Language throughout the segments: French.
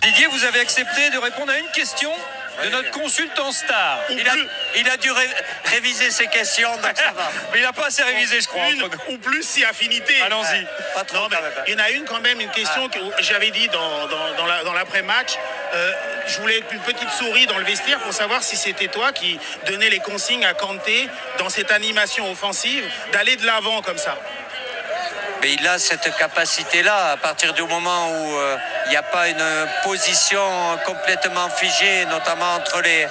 Didier, vous avez accepté de répondre à une question de notre consultant star. Il a dû réviser ses questions, donc ça va. Mais il n'a pas assez révisé, je crois. Ou plus si affinité. Allons-y. Pas trop, Non, mais il y en a une quand même, une question que j'avais dit dans l'après-match. Je voulais une petite souris dans le vestiaire pour savoir si c'était toi qui donnais les consignes à Kanté dans cette animation offensive d'aller de l'avant comme ça. Mais il a cette capacité-là, à partir du moment où il n'y a pas une position complètement figée, notamment entre les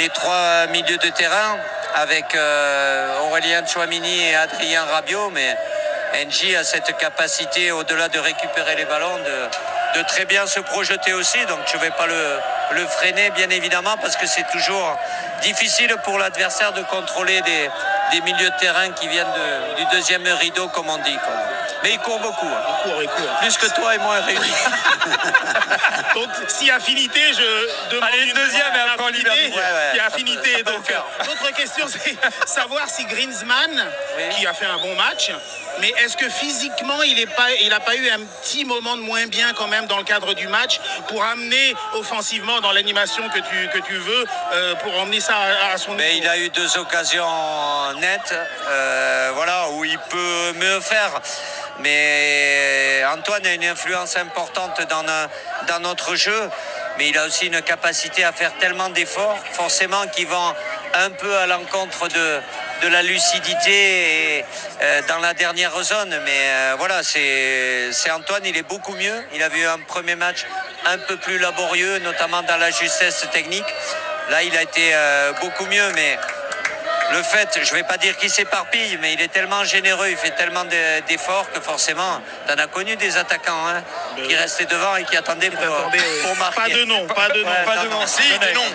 trois milieux de terrain, avec Aurélien Tchouameni et Adrien Rabiot, mais N'Ji a cette capacité, au-delà de récupérer les ballons, de très bien se projeter aussi. Donc je ne vais pas le freiner, bien évidemment, parce que c'est toujours difficile pour l'adversaire de contrôler des milieux de terrain qui viennent du deuxième rideau, comme on dit, quoi. Mais il court beaucoup. Hein. Il court. Plus que toi et moi réunis. Donc, si affinité, je demande. Allez, une deuxième et après on libère. Si affinité. Donc, l'autre question, c'est savoir si Griezmann, qui a fait un bon match, mais est-ce que physiquement, il n'a pas eu un petit moment de moins bien quand même dans le cadre du match pour amener offensivement dans l'animation que tu veux, pour emmener ça à son niveau? Mais il a eu 2 occasions nettes, voilà, où il peut mieux faire. Mais Antoine a une influence importante dans notre jeu, mais il a aussi une capacité à faire tellement d'efforts, forcément, qui vont un peu à l'encontre de la lucidité et, dans la dernière zone. Mais voilà, c'est Antoine, il est beaucoup mieux. Il avait eu un premier match un peu plus laborieux, notamment dans la justesse technique. Là, il a été beaucoup mieux, mais le fait, je ne vais pas dire qu'il s'éparpille, mais il est tellement généreux, il fait tellement d'efforts que forcément, tu en as connu des attaquants qui restaient devant et qui attendaient pour marquer. Pas de nom. Pas de nom.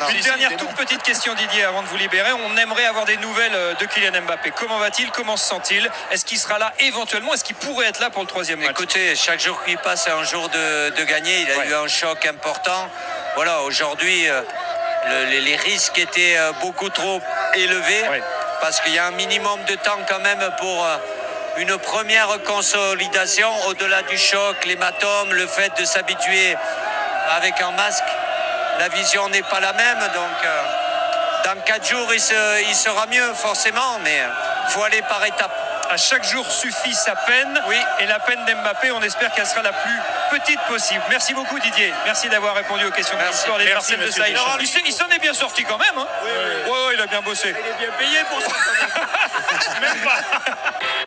Une dernière toute petite question, Didier, avant de vous libérer. On aimerait avoir des nouvelles de Kylian Mbappé. Comment va-t-il? Comment se sent-il? Est-ce qu'il sera là éventuellement? Est-ce qu'il pourrait être là pour le 3e match? Écoutez, chaque jour qu'il passe, c'est un jour de gagner. Il a eu un choc important. Voilà, aujourd'hui, les risques étaient beaucoup trop élevés. Parce qu'il y a un minimum de temps quand même pour une première consolidation, au-delà du choc, l'hématome, le fait de s'habituer avec un masque. La vision n'est pas la même, donc dans 4 jours, il sera mieux forcément, mais il faut aller par étapes. À chaque jour suffit sa peine, et la peine d'Mbappé, on espère qu'elle sera la plus petite possible. Merci beaucoup, Didier. Merci d'avoir répondu aux questions de l'histoire des Marseillais de Saïd. Il s'en est bien sorti quand même. Hein. Oui, il a bien bossé. Il est bien payé pour ça. Même pas.